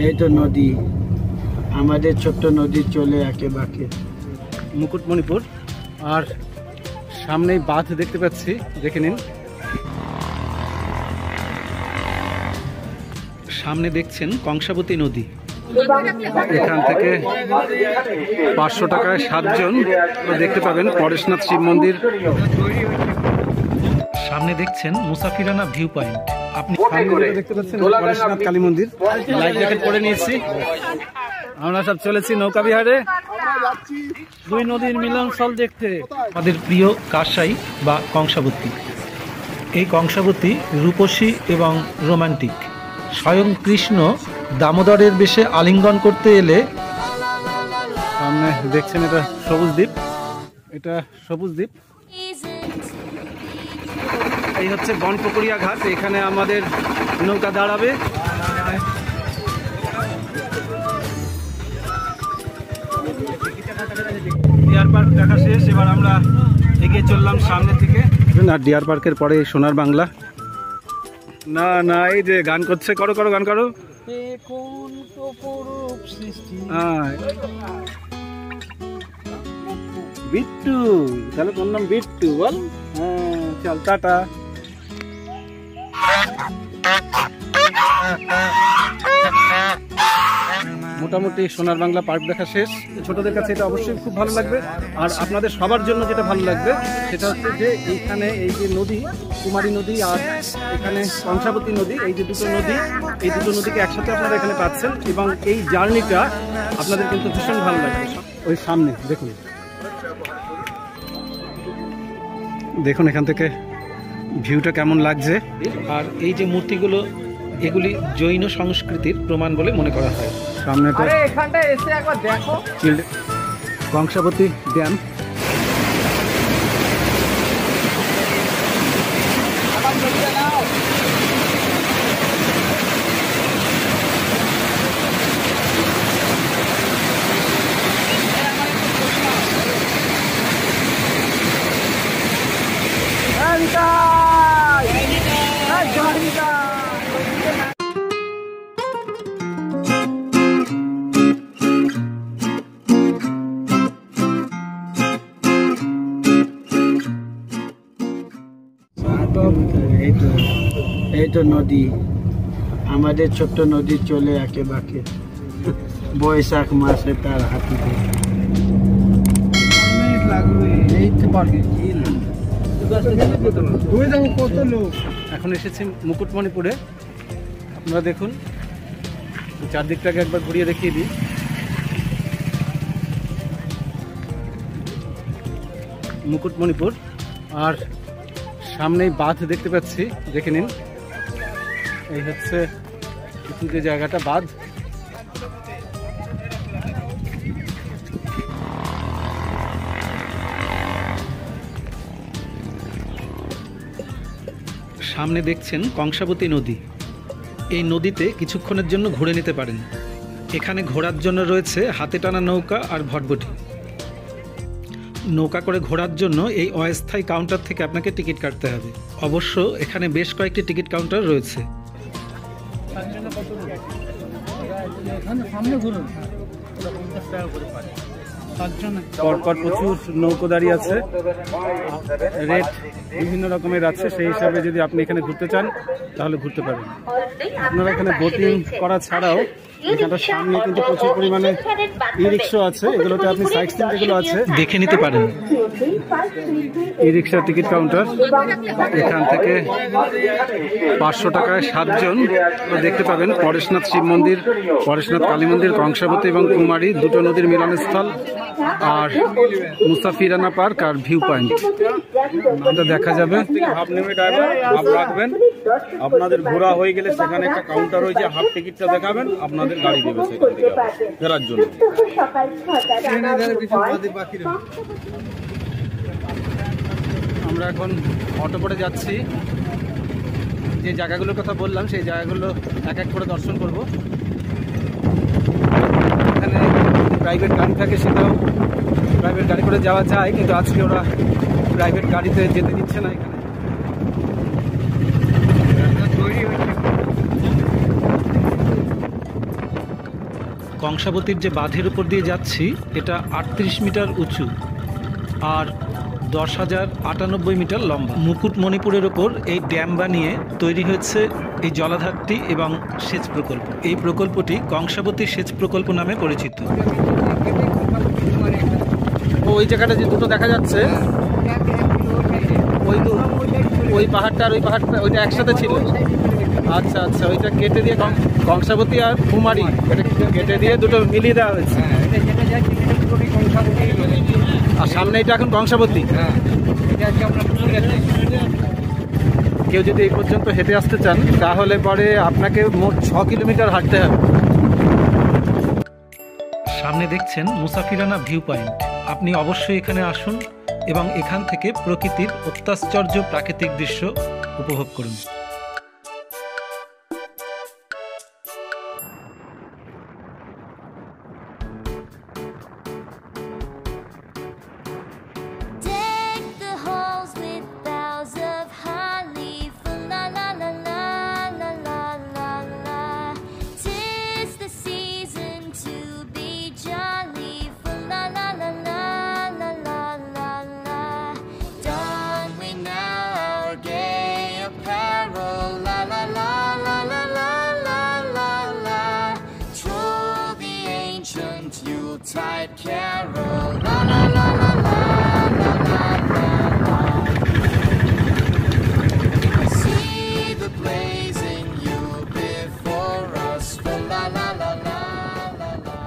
এই তো নদী, আমাদের ছোট্ট নদী চলে একে বাঁকে মুকুটমণিপুর। আর সামনেই বাঁধ দেখতে পাচ্ছি, দেখে নিন। সামনে দেখছেন কংসাবতী নদী। এখান থেকে 500 টাকায় 7 জন দেখতে পাবেন পরেশনাথ শিব মন্দির। সামনে দেখছেন মুসাফিরানা ভিউ পয়েন্ট। আপনি দেখতে পাচ্ছেন পরেশনাথ কালী মন্দির। লাইফ জ্যাকেট পরে নিয়েছি, আমরা সব চলেছি নৌকা বিহারে দুই নদীর মিলনস্থল দেখতে। আমাদের প্রিয় কাঁসাই বা কংসাবতী। এই কংসাবতী রূপসী এবং রোমান্টিক। স্বয়ং কৃষ্ণ দামোদরের বেশে আলিঙ্গন করতে এলে সামনে দেখছেন এটা সবুজ দ্বীপ, এটা সবুজ দ্বীপ। এই হচ্ছে বনপুকুরিয়া ঘাট, এখানে আমাদের নৌকা দাঁড়াবে। ডিয়ার পার্ক দেখা শেষ, এবার আমরা এগিয়ে চললাম সামনে থেকে। আর ডিয়ার পার্কের পরে সোনার বাংলা। না না, এই যে গান করছে, করো করো গান করো। বিট্টু, তাহলে তোর নাম বিট্টু বল। হ্যাঁ চল, টাটা। মোটামুটি সোনার বাংলা পার্ক দেখা শেষ। ছোটদের কাছে এটা অবশ্যই খুব ভালো লাগবে, আর আপনাদের সবার জন্য যেটা ভালো লাগবে সেটা হচ্ছে যে এইখানে এই যে নদী, কুমারী নদী আর এখানে কংসাবতী নদী, এই যে দুটো নদী, এই দুটো নদীকে একসাথে আপনারা এখানে পাচ্ছেন। এবং এই জার্নিটা আপনাদের কিন্তু ভীষণ ভালো লাগবে। ওই সামনে দেখুন, দেখুন এখান থেকে ভিউটা কেমন লাগছে। আর এই যে মূর্তিগুলো, এগুলি জৈন সংস্কৃতির প্রমাণ বলে মনে করা হয়। সামনে এখানটা এসে একবার দেখো কংসাবতী ড্যাম। এই তো নদী, আমাদের ছোট্ট নদী চলে একে বাঁকে বৈশাখ মাসে তার হাতি। এখন এসেছি মুকুটমণিপুরে। আপনারা দেখুন, চারদিকটাকে একবার ঘুরিয়ে দেখিয়ে দিই। মুকুটমণিপুর। আর সামনেই বাঁধ দেখতে পাচ্ছি, দেখে নিন। এই হচ্ছে যে জায়গাটা, বাঁধ। সামনে দেখছেন কংসাবতী নদী। এই নদীতে কিছুক্ষণের জন্য ঘুরে নিতে পারেন। এখানে ঘোরার জন্য রয়েছে হাতে টানা নৌকা আর ভটভটি। নৌকা করে ঘোরার জন্য এই অস্থায়ী কাউন্টার থেকে আপনাকে টিকিট কাটতে হবে। অবশ্য এখানে বেশ কয়েকটি টিকিট কাউন্টার রয়েছে। পরপর প্রচুর নৌকোদারি আছে, রেট বিভিন্ন রকমের আছে। সেই হিসাবে যদি আপনি এখানে ঘুরতে চান তাহলে ঘুরতে পারেন। আপনারা এখানে বোটিং করা ছাড়াও এখানটার সামনে কিন্তু প্রচুর পরিমাণে ই রিক্সা আছে, এগুলোতে আপনি সাইড সিন যেগুলো আছে দেখে নিতে পারেন। ই রিক্সা টিকিট কাউন্টার, এখান থেকে 500 টাকায় 7 জন দেখতে পাবেন পরেশনাথ শিব মন্দির, পরেশনাথ কালী মন্দির, কংসাবতী এবং কুমারী দুটো নদীর মিলনস্থল, আর মুসাফিরানা পার্ক আর ভিউ পয়েন্ট এটা দেখা যাবে। হাফ নেমে ড্রাইভার হাফ রাখবেন, আপনাদের ঘোরা হয়ে গেলে সেখানে একটা কাউন্টার হয়েছে, হাফ টিকিটটা দেখাবেন, আপনাদের গাড়ি দেবে সেখান থেকে ফেরার জন্য। আমরা এখন অটো করে যাচ্ছি। যে জায়গাগুলোর কথা বললাম সেই জায়গাগুলো এক এক করে দর্শন করব। এখানে প্রাইভেট গাড়ি থাকে, সেটাও প্রাইভেট গাড়ি করে যাওয়া যায়, কিন্তু আজকে ওরা প্রাইভেট গাড়িতে যেতে দিচ্ছে না। এখানে কংসাবতীর যে বাঁধের উপর দিয়ে যাচ্ছি এটা 38 মিটার উঁচু আর 10,098 মিটার লম্বা। মুকুটমণিপুরের ওপর এই ড্যাম বানিয়ে তৈরি হয়েছে এই জলাধারটি এবং সেচ প্রকল্প। এই প্রকল্পটি কংসাবতী সেচ প্রকল্প নামে পরিচিত। ওই জায়গাটা যে দুটো দেখা যাচ্ছে ওই পাহাড়টা আর ওই পাহাড়টা ওইটা একসাথে ছিল। আচ্ছা আচ্ছা, ওইটা কেটে দিয়ে কংসাবতী আর কুমারী এটা কেটে দিয়ে দুটো মিলিয়ে দেওয়া হয়েছে। আর সামনে এটা এখন কংসাবতী। কেউ যদি এই পর্যন্ত হেঁটে আসতে চান তাহলে পরে আপনাকে মোট 6 কিলোমিটার হাঁটতে হবে। সামনে দেখছেন মুসাফিরানা ভিউ পয়েন্ট। আপনি অবশ্যই এখানে আসুন এবং এখান থেকে প্রকৃতির অত্যাশ্চর্য প্রাকৃতিক দৃশ্য উপভোগ করুন। Yuletide carol, la la la la la la la la la. See the blazing Yule before us, la la la la la la.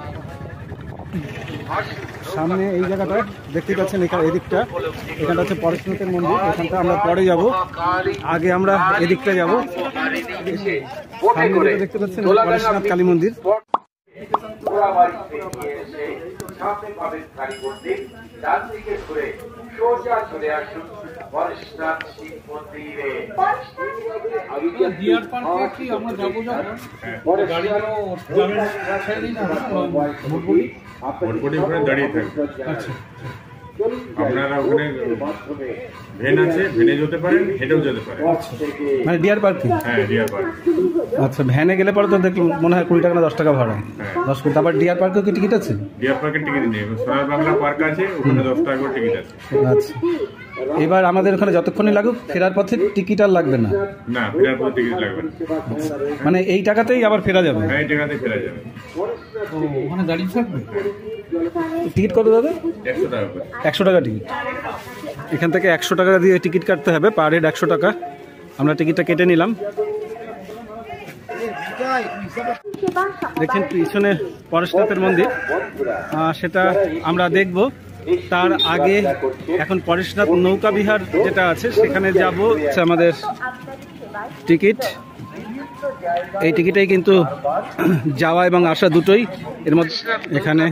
সামনে এই জায়গাটা দেখতে পাচ্ছেন, এদিকটা এখানটা হচ্ছে পরেশনাথের মন্দির। এখানটা আমরা পরে যাব, আগে আমরা এদিকটা যাব। সামনে দেখতে পাচ্ছেন পরেশনাথ কালী মন্দির। সামনে পাবেন কালী মন্দির, ডান দিকে ঘুরে সোজা চলে আসুন পরেশনাথ শিব মন্দিরে। ডিয়ার পার্কে কি আমরা যাবো ওখানে দাঁড়িয়ে থাকবে। আপনারা ওখানে ভ্যান আছে, ভ্যানে যেতে পারেন, হেঁটেও যেতে পারেন। মানে ডিয়ার পার্কে? হ্যাঁ, ডিয়ার পার্ক। আচ্ছা, ভ্যানে গেলে পরে তো দেখলাম মনে হয় 20 টাকা না 10 টাকা ভাড়া। 10 টাকা। তারপর ডিয়ার পার্কেও কি টিকিট আছে? ডিয়ার পার্কের টিকিট নেই, সোনার বাংলা পার্ক আছে, ওখানে 10 টাকা করে টিকিট আছে। আচ্ছা, এবার আমাদের ওখানে যতক্ষণই লাগুক ফেরার পথে টিকিট আর লাগবে না? না, ফেরার পথে টিকিট লাগবে না। মানে এই টাকাতেই আবার ফেরা যাবে? হ্যাঁ, এই টাকাতেই ফেরা যাবে। ওখানে দাঁড়িয়ে থাকবে? টিকিট কত দাদা? 100 টাকা করে। 100 টাকা টিকিট। এখান থেকে 100 টাকা দিয়ে টিকিট কাটতে হবে, পার হেড 100 টাকা। আমরা টিকিটটা কেটে নিলাম। দেখছেন পিছনে পরেশনাথের মন্দির, সেটা আমরা দেখব। তার আগে এখন পরেশনাথ নৌকা বিহার যেটা আছে সেখানে যাব। আমাদের টিকিট, এই টিকিটেই কিন্তু যাওয়া এবং আসা দুটোই। এর মধ্যে এখানে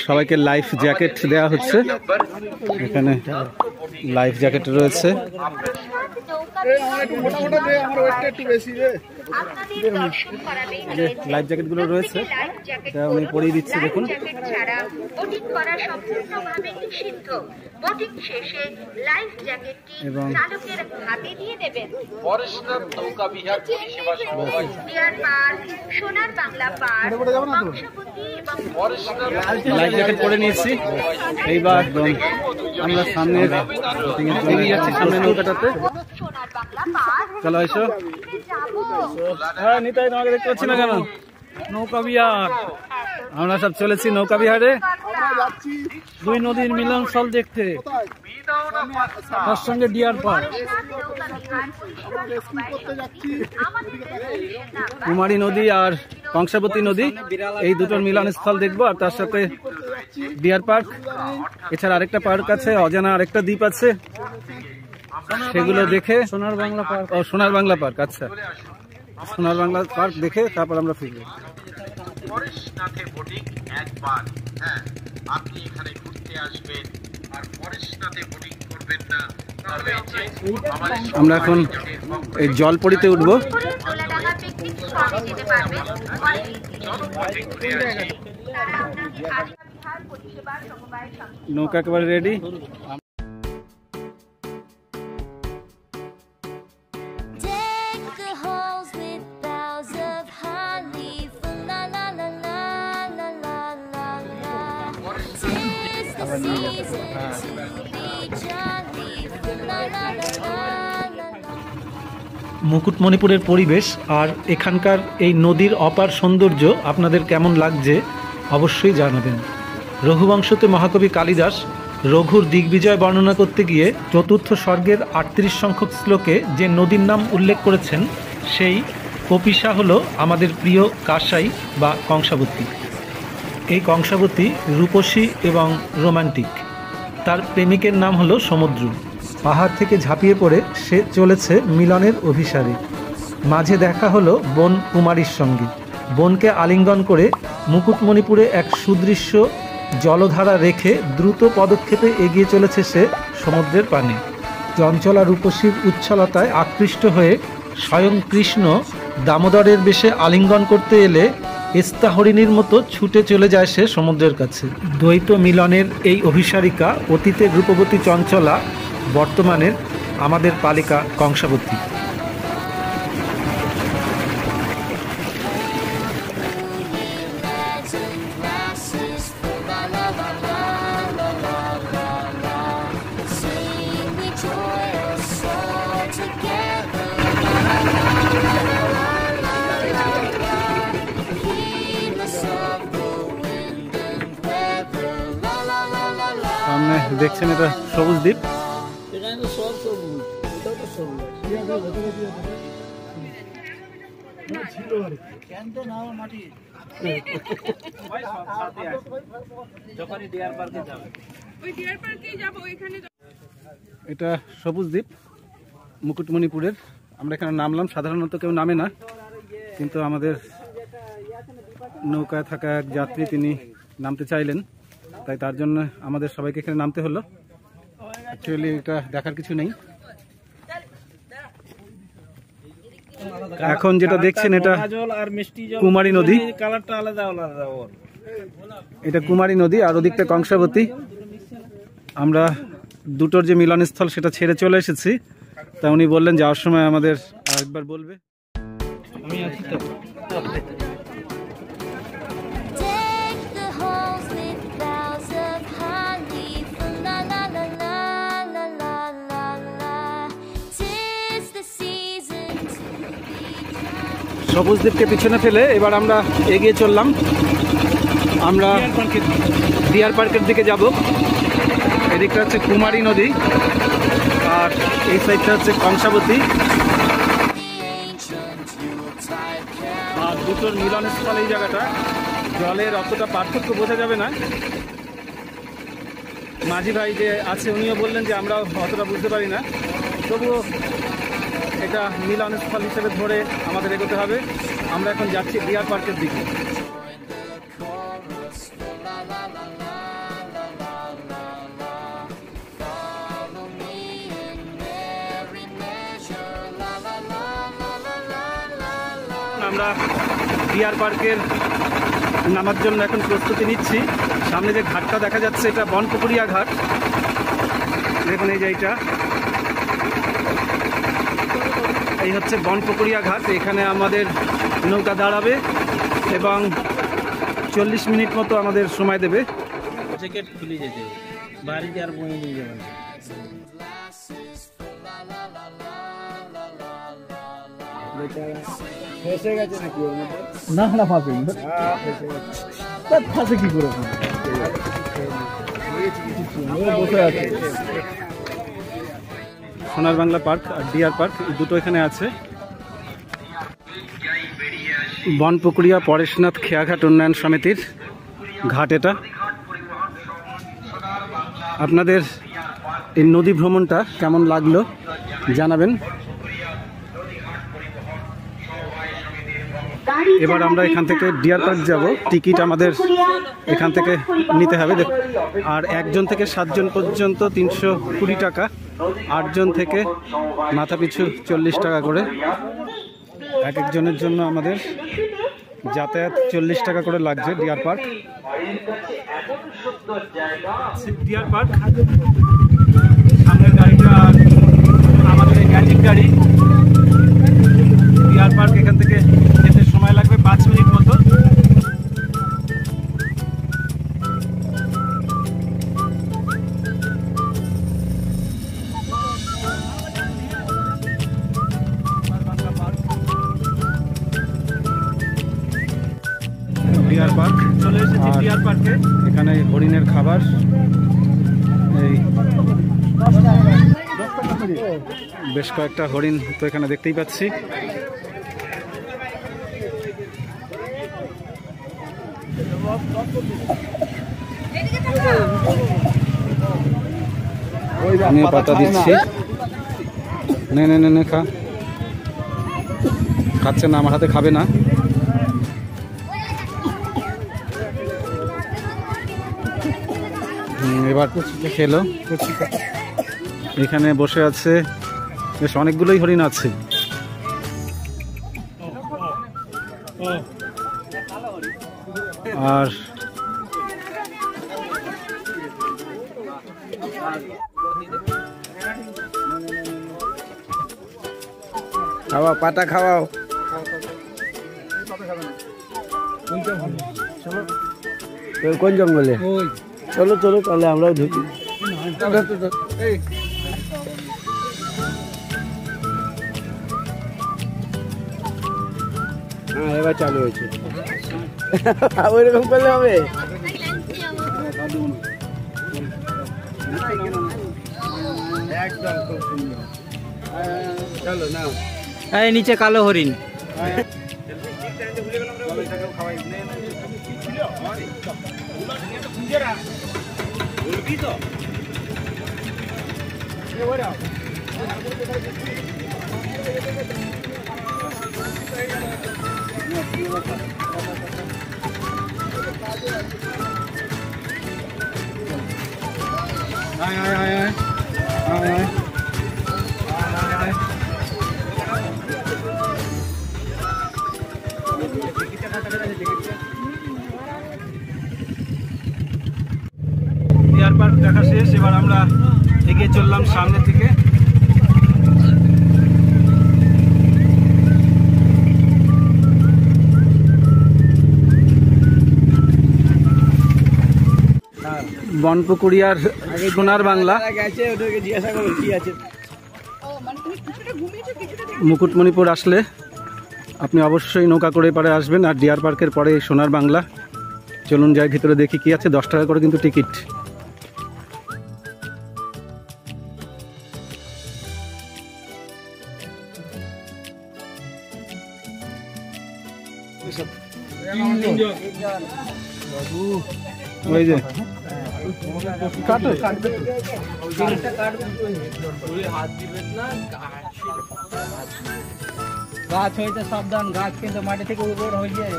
সবাইকে লাইফ জ্যাকেট দেওয়া হচ্ছে। এখানে লাইফ জ্যাকেট রয়েছে। লাইফ জ্যাকেটগুলো রয়েছে, এটা উনি পরিয়ে দিচ্ছে। দেখুন, এবং পরেশনাথ নৌকা বিহার পরিষেবা সমবায় সোনার বাংলা পার্ক লাইফ জ্যাকেট পরে নিয়েছি। এইবার আমরা সামনে এগিয়ে যাচ্ছি, সামনে নৌকাটাতে। চলো এসো। হ্যাঁ নিতাই, তোমাকে দেখতে পাচ্ছি না কেন? নৌকা বিহার, আমরা সব চলেছি নৌকা বিহারে। দুই নদীর মিলনস্থল দেখতে, তার সঙ্গে ডিয়ার পার্ক। কুমারী নদী আর কংসাবতী নদী, এই দুটোর মিলনস্থল দেখবো। আর তার সাথে ডিয়ার পার্ক, এছাড়া আরেকটা পার্ক আছে, অজানা আরেকটা দ্বীপ আছে, সেগুলো দেখে। সোনার বাংলা পার্ক। ও, সোনার বাংলা পার্ক। আচ্ছা, সোনার বাংলা পার্ক দেখে তারপর আমরা ফিরবো। পরেশনাথে বোটিং একবার, হ্যাঁ আপনি এখানে ঘুরতে আসবেন আর পরেশনাথে বোটিং করবেন না, আমরা এখন এই জলপরিতে উঠবো। নৌকা একেবারে ready. Deck the halls with boughs of holly, la la la আবার নিয়ে যেতে পারবো। হ্যাঁ মুকুটমণিপুরের পরিবেশ আর এখানকার এই নদীর অপার সৌন্দর্য আপনাদের কেমন লাগছে অবশ্যই জানাবেন। রঘুবংশতে মহাকবি কালিদাস রঘুর দিগ্বিজয় বর্ণনা করতে গিয়ে চতুর্থ স্বর্গের 38 সংখ্যক শ্লোকে যে নদীর নাম উল্লেখ করেছেন সেই কপিশা হলো আমাদের প্রিয় কাঁসাই বা কংসাবতী। এই কংসাবতী রূপসী এবং রোমান্টিক। তার প্রেমিকের নাম হলো সমুদ্র। পাহাড় থেকে ঝাঁপিয়ে পড়ে সে চলেছে মিলনের অভিসারে। মাঝে দেখা হলো বোন কুমারীর সঙ্গে। বোনকে আলিঙ্গন করে মুকুটমণিপুরে এক সুদৃশ্য জলধারা রেখে দ্রুত পদক্ষেপে এগিয়ে চলেছে সে সমুদ্রের পানে। চঞ্চলা রূপসীর উচ্ছলতায় আকৃষ্ট হয়ে স্বয়ং কৃষ্ণ দামোদরের বেশে আলিঙ্গন করতে এলে এস্তা হরিণীর মতো ছুটে চলে যায় সে সমুদ্রের কাছে। দ্বৈত মিলনের এই অভিসারিকা অতীতের রূপবতী চঞ্চলা, বর্তমানের আমাদের পালিকা কংসাবতী। সামনে দেখছেন এটা সবুজ দ্বীপ। এখানে তো সব সবুজ, এটাও তো সবুজ। ক্যানটা নাও মাটি। এটা সবুজ দ্বীপ মুকুটমণিপুরের। আমরা এখানে নামলাম, সাধারণত কেউ নামে না, কিন্তু আমাদের নৌকায় থাকা এক যাত্রী তিনি নামতে চাইলেন, তাই তার জন্য আমাদের সবাইকে এখানে নামতে হলো। অ্যাকচুয়ালি এটা দেখার কিছু নেই। এখন যেটা দেখছেন এটা কুমারী নদী। কালারটা আলাদা আলাদা ওর। এটা কুমারী নদী আর ওদিকটা কংসাবতী। আমরা দুটোর যে মিলনস্থল সেটা ছেড়ে চলে এসেছি। তা উনি বললেন যাওয়ার সময় আমাদের আরেকবার বলবে। আমি আছি তো। সবুজ দ্বীপকে পিছনে ফেলে এবার আমরা এগিয়ে চললাম। আমরা ডিয়ার পার্কের দিকে যাব। এদিকটা হচ্ছে কুমারী নদী আর এই সাইডটা হচ্ছে কংসাবতী। আর দুটোর মিলনস্থল এই জায়গাটা। জলের অতটা পার্থক্য বোঝা যাবে না। মাঝি ভাই যে আছে উনিও বললেন যে আমরা অতটা বুঝতে পারি না, তবুও এটা মিলনস্থল হিসেবে ধরে আমাদের এগোতে হবে। আমরা এখন যাচ্ছি ডিয়ার পার্কের দিকে। আমরা ডিয়ার পার্কের নামার জন্য এখন প্রস্তুতি নিচ্ছি। সামনে যে ঘাটটা দেখা যাচ্ছে এটা বনপুকুরিয়া ঘাট। দেখুন এই যে এইটা, এই হচ্ছে বনপুকুরিয়া ঘাট। এখানে আমাদের নৌকা দাঁড়াবে এবং 40 মিনিট মতো আমাদের সময় দেবে। জ্যাকেট খুলে যেতে বাড়িতে আর বয়ে নিয়ে যাবেন। ফেসে গেছে নাকি ওর মধ্যে? না না ফাঁসে ফাঁসে কি করে বসে আছে। সোনার বাংলা পার্ক আর ডিয়ার পার্ক দুটো এখানে আছে। বনপুকুরিয়া পরেশনাথ খেয়াঘাট উন্নয়ন সমিতির ঘাট এটা। আপনাদের এই নদী ভ্রমণটা কেমন লাগলো জানাবেন। এবার আমরা এখান থেকে ডিয়ার পার্ক যাব। টিকিট আমাদের এখান থেকে নিতে হবে। আর 1 জন থেকে 7 জন পর্যন্ত 320 টাকা, 8 জন থেকে মাথা পিছু 40 টাকা করে। এক একজনের জন্য আমাদের যাতায়াত 40 টাকা করে লাগছে। ডিয়ার পার্ক, ডিয়ার পার্ক সামনের গাড়িটা আমাদের ম্যাজিক গাড়ি। ডিয়ার পার্ক এখান থেকে যেতে সময় লাগবে 5 মিনিট মতো। Deer park. চলে এসেছি ডিয়ার পার্কে। এখানে হরিণের খাবার, এই বেশ কয়েকটা হরিণ তো এখানে দেখতেই পাচ্ছি। আমি পাতা দিচ্ছি, নে নে নে নে খা। খাচ্ছে না, আমার হাতে খাবে না। এবার খেলো। এখানে বসে আছে, বেশ অনেকগুলোই হরিণ আছে। আর খাওয়াও, পাতা খাওয়াও। কোন জঙ্গলে? চলো চলো, তাহলে আমরাও ঢুকি। হ্যাঁ, এবার চালু হয়েছে। ওইরকম করলে হবে? একদম খুব সুন্দর। চলো নাও। এই নিচে কালো হরিণ। ডিয়ার পার্ক দেখা শেষ, এবার আমরা এগিয়ে চললাম সামনে থেকে। বনপুকুরিয়ার সোনার বাংলা মুকুটমণিপুর আসলে আপনি অবশ্যই নৌকা করে পারে আসবেন। আর ডিয়ার পার্কের পরে সোনার বাংলা। চলুন যাই ভিতরে দেখি কি আছে। 10 টাকা করে কিন্তু টিকিট। ওই যে গাছ হইতে সাবধান, গাছ কিন্তু মাটি থেকে উপর হয়ে যায়।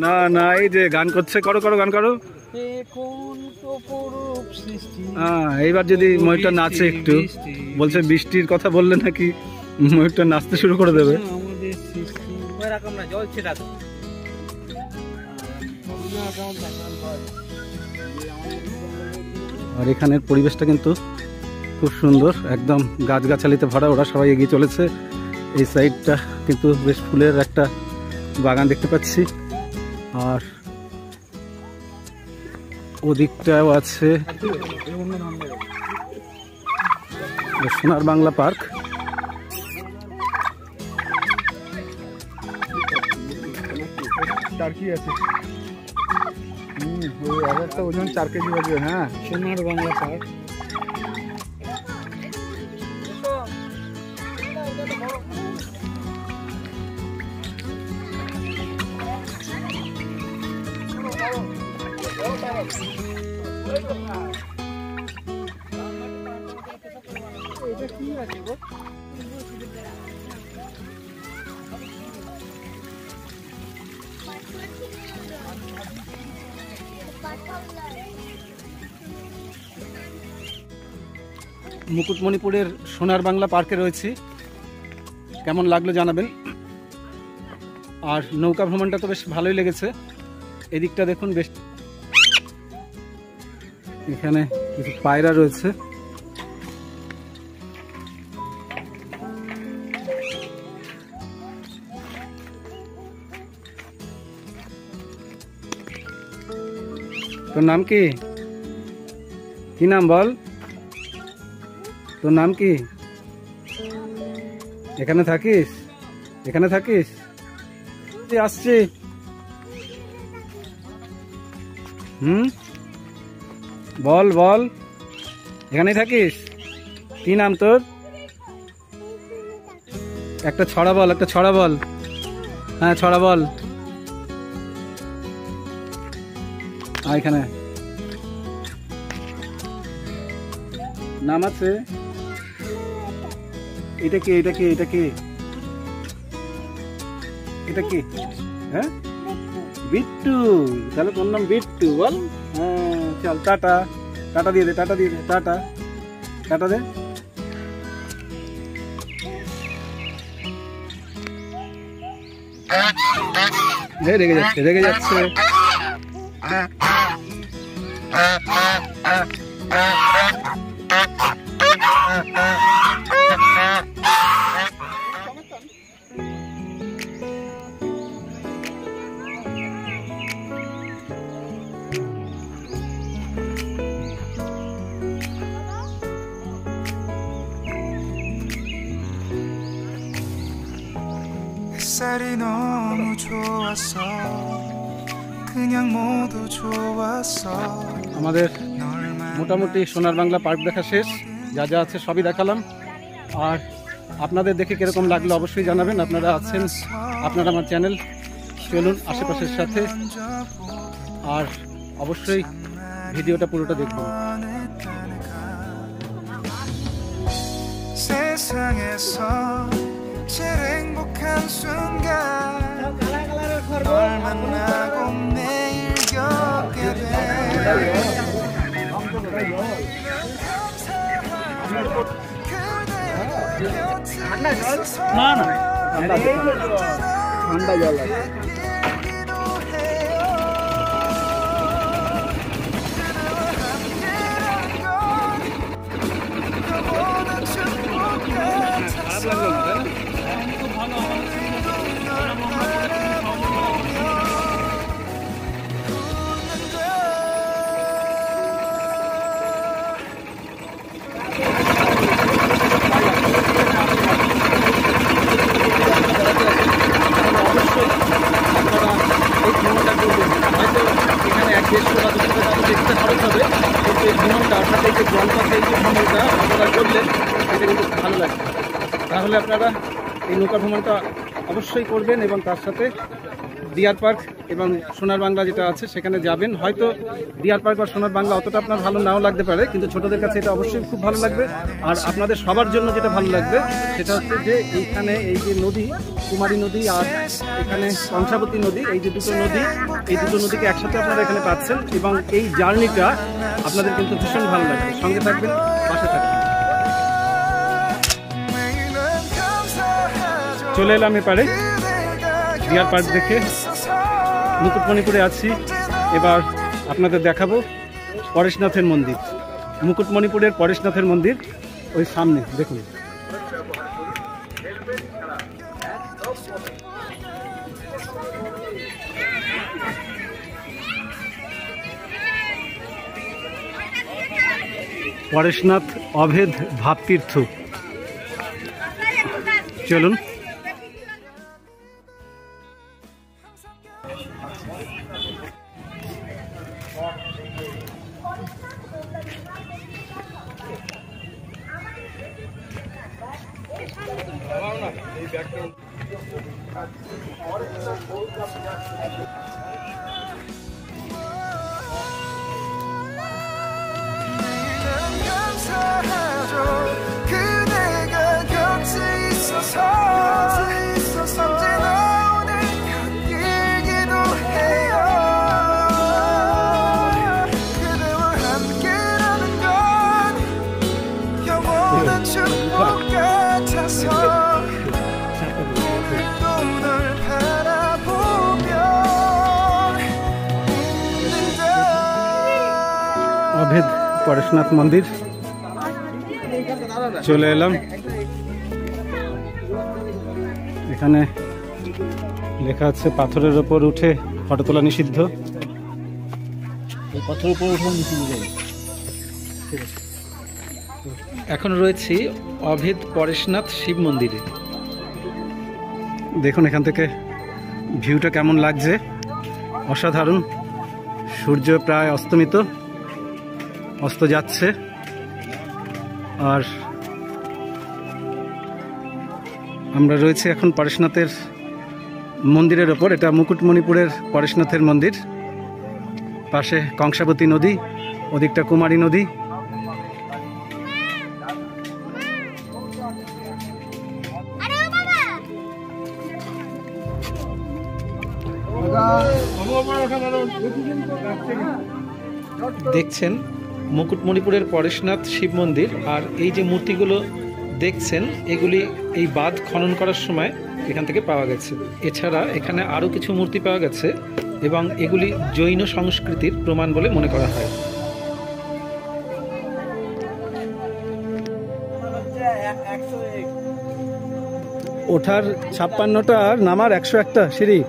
না না, এই যে গান করছে, করো করো গান করো। হ্যাঁ, এইবার যদি ময়ূরটা নাচে একটু, বলছে বৃষ্টির কথা বললে নাকি ময়ূরটা নাচতে শুরু করে দেবে। আর এখানের পরিবেশটা কিন্তু খুব সুন্দর, একদম গাছগাছালিতে ভরা। ওরা সবাই এগিয়ে চলেছে। এই সাইডটা কিন্তু বেশ ফুলের একটা বাগান দেখতে পাচ্ছি। আর ওদিকটাও আছে সোনার বাংলা পার্ক। টার্কি আছে। একটা ওজন 4 কেজি হবে। হ্যাঁ, সোনার বাংলা পার্ক। মুকুটমণিপুরের সোনার বাংলা পার্কে রয়েছি। কেমন লাগলো জানাবেন। আর নৌকা ভ্রমণটা তো বেশ ভালোই লেগেছে। এদিকটা দেখুন, বেশ এখানে কিছু পায়রা রয়েছে। তোর নাম কি? কি নাম বল? তোর নাম কি? এখানে থাকিস? এখানে থাকিস? আসছি। বল বল, এখানেই থাকিস? কি নাম তোর? একটা ছড়া বল, একটা ছড়া বল। হ্যাঁ, ছড়া বল। এখানে নাম আছে। এটা কি? এটা কি? এটা কি? এটা কি? হ্যাঁ, বিট্টু। তাহলে তোর নাম বিট্টু, বল। হ্যাঁ, চল টাটা। টাটা দিয়ে দে, টাটা দিয়ে দে, টাটা। টাটা দে। রেগে যাচ্ছে, রেগে যাচ্ছে। 햇살이 너무 좋았어 그냥 모두 좋았어 আমাদের মোটামুটি সোনার বাংলা পার্ক দেখা শেষ। যা যা আছে সবই দেখালাম। আর আপনাদের দেখে কিরকম লাগলো অবশ্যই জানাবেন। আপনারা আছেন, আপনারা আমার চ্যানেল, চলুন আশেপাশের সাথে। আর অবশ্যই ভিডিওটা পুরোটা দেখবেন। 세상에서 제일 행복한 순간 널 만나고 매일 겪게 돼 ঠান্ডা জল আছে। এখানে 1-1.5 বা 200 টাকা দেখতে খরচ হবে, কিন্তু এই ভ্রমণটা অর্থাৎ এই যে জলপথে এই যে ভ্রমণটা আপনারা করলেন, এটা কিন্তু ভালো লাগবে। তাহলে আপনারা এই নৌকা ভ্রমণটা অবশ্যই করবেন এবং তার সাথে ডিয়ার পার্ক এবং সোনার বাংলা যেটা আছে সেখানে যাবেন। হয়তো ডিয়ার পার্ক বা সোনার বাংলা অতটা আপনার ভালো নাও লাগতে পারে, কিন্তু ছোটদের কাছে এটা অবশ্যই খুব ভালো লাগবে। আর আপনাদের সবার জন্য যেটা ভালো লাগবে সেটা হচ্ছে যে এইখানে এই যে নদী, কুমারী নদী আর এখানে কংসাবতী নদী, এই যে দুটো নদী, এই দুটো নদীকে একসাথে আপনারা এখানে পাচ্ছেন এবং এই জার্নিটা আপনাদের কিন্তু ভীষণ ভালো লাগবে। সঙ্গে থাকবেন, পাশে থাকবেন। চলে এলাম এপারে ডিয়ার পার্ক দেখে। মুকুটমণিপুরে আছি, এবার আপনাদের দেখাবো পরেশনাথের মন্দির। মুকুটমণিপুরের পরেশনাথের মন্দির ওই সামনে দেখুন। পরেশনাথ অভেদ ভাবতীর্থ। চলুন। 그대가 곁에 있어서 언제나 오늘 곁일기도 해요 그대와 함께라는 건 영원한 축복 같아서 오늘도 널 바라보며 웃는다 অভেদ পরেশনাথ মন্দির চলে এলাম। এখানে লেখা আছে পাথরের ওপর উঠে ফটো তোলা নিষিদ্ধ। এই পাথরের উপরে উঠে নিচে নিয়ে যাবে। এখন রয়েছি অভেদ পরেশনাথ শিব মন্দিরে। দেখুন এখান থেকে ভিউটা কেমন লাগছে, অসাধারণ। সূর্য প্রায় অস্ত যাচ্ছে। আর আমরা রয়েছি এখন পরেশনাথের মন্দিরের ওপর। এটা মুকুটমণিপুরের পরেশনাথের মন্দির। পাশে কংসাবতী নদী, ওদিকটা কুমারী নদী। দেখছেন মুকুটমণিপুরের পরেশনাথ শিব মন্দির। আর এই যে মূর্তিগুলো দেখছেন, এগুলি এই বাঁধ খনন করার সময় এখান থেকে পাওয়া গেছে। এছাড়া এখানে আরও কিছু মূর্তি পাওয়া গেছে এবং এগুলি জৈন সংস্কৃতির প্রমাণ বলে মনে করা হয়। ওঠার 56টা আর নামার 101টা সিঁড়ি।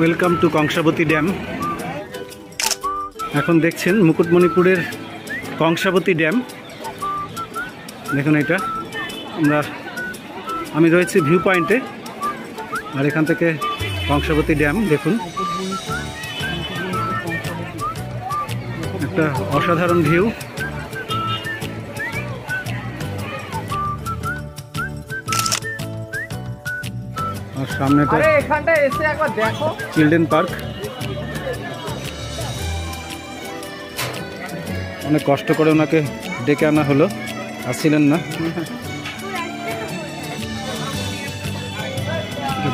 Welcome to Kangsabati dam. এখন দেখছেন মুকুটমণিপুরের কংসাবতী ড্যাম। দেখুন এটা আমি রয়েছি ভিউ পয়েন্টে, আর এখান থেকে কংসাবতী ড্যাম দেখুন। একটা অসাধারণ ভিউ। আর সামনেটা এখানটা এসে একবার দেখো চিলড্রেন পার্ক। অনেক কষ্ট করে ওনাকে ডেকে আনা হলো, আসছিলেন না।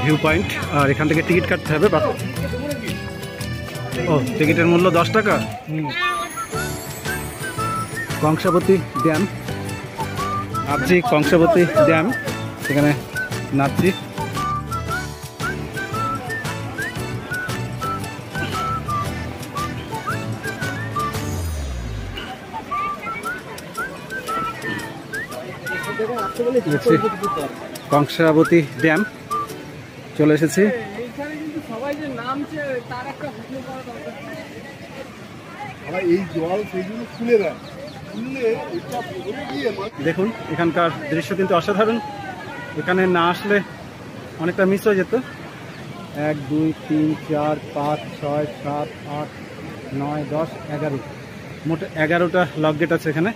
ভিউ পয়েন্ট, আর এখান থেকে টিকিট কাটতে হবে। ও, টিকিটের মূল্য 10 টাকা। কংসাবতী ড্যাম, নাচছি কংসাবতী ড্যাম, সেখানে নাচছি। কংসাবতী ড্যাম চলে এসেছি। দেখুন এখানকার দৃশ্য কিন্তু অসাধারণ। এখানে না আসলে অনেকটা মিস হয়ে যেত। 1 2 3 4 5 6 7 8 9 10 11 মোট 11টা লক গেট আছে এখানে।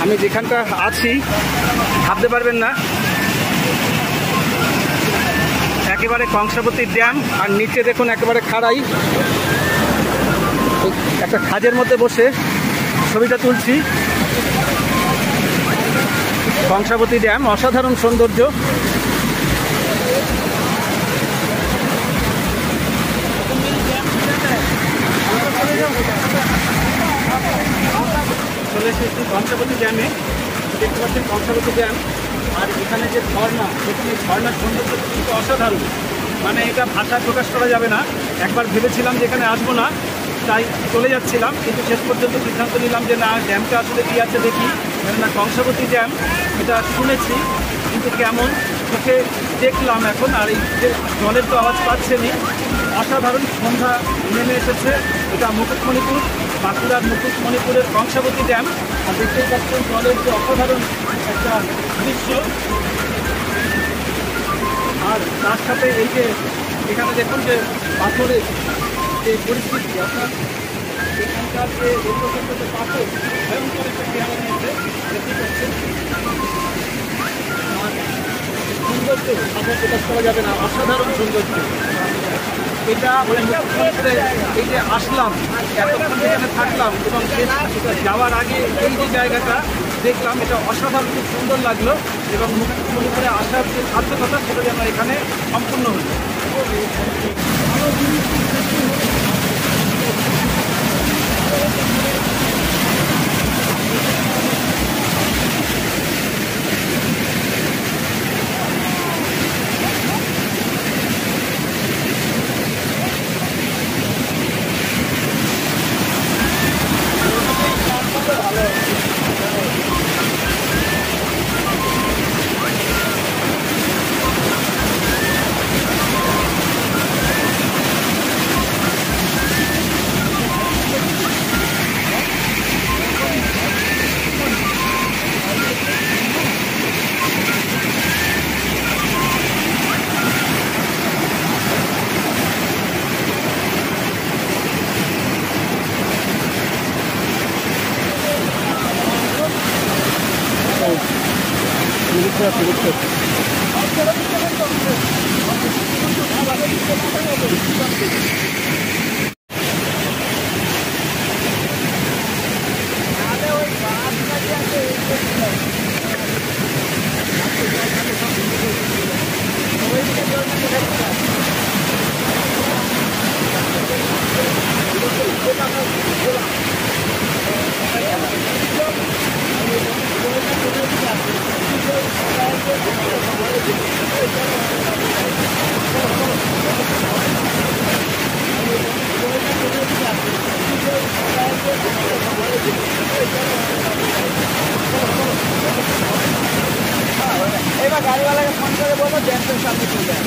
আমি যেখানটা আছি ভাবতে পারবেন না, একেবারে কংসাবতী ড্যাম, আর নিচে দেখুন একেবারে খাড়াই। একটা খাজের মধ্যে বসে ছবিটা তুলছি। কংসাবতী ড্যাম অসাধারণ সৌন্দর্য। কংসাবতী ড্যামে, দেখতে পাচ্ছেন কংসাবতী ড্যাম। আর এখানে যে ঝর্ণা, দেখুন এই ঝর্ণার সৌন্দর্য কিন্তু অসাধারণ, মানে এটা ভাষায় প্রকাশ করা যাবে না। একবার ভেবেছিলাম যে এখানে আসবো না, তাই চলে যাচ্ছিলাম, কিন্তু শেষ পর্যন্ত সিদ্ধান্ত নিলাম যে না, ড্যামটা আসলে কী আছে দেখি। কেননা কংসাবতী ড্যাম এটা শুনেছি, কিন্তু কেমন চোখে দেখলাম এখন। আর এই যে জলের তো আওয়াজ পাচ্ছেনই, অসাধারণ সন্ধ্যা নেমে এসেছে। এটা মুকুটমণিপুর, বাঁকুড়ার মুকুটমণিপুরের কংসাবতী ড্যাম। আর দেখতেই পাচ্ছেন জলের যে অসাধারণ একটা দৃশ্য। আর তার সাথে এই যে এখানে দেখুন যে পাথরের যে পরিস্থিতি, অর্থাৎ এখানকার যে পাথর ভয়ঙ্কর একটা চেহারা নিয়েছে, দেখতে পাচ্ছেন। আর সৌন্দর্য ভাষায় প্রকাশ করা যাবে না, অসাধারণ সৌন্দর্য। এটা মানে মুকুটমণিপুরে এই যে আসলাম, এতক্ষণ এখানে থাকলাম এবং যাওয়ার আগে এই যে জায়গাটা দেখলাম, এটা অসাধারণ, খুব সুন্দর লাগলো। এবং মুকুটমণিপুরে আসার যে সার্থকতা সেটা যেন এখানে সম্পূর্ণ হলো। এবার গাড়িওয়ালাকে ফোন করে বলবো ড্যান্সের সামনে চলে যায়।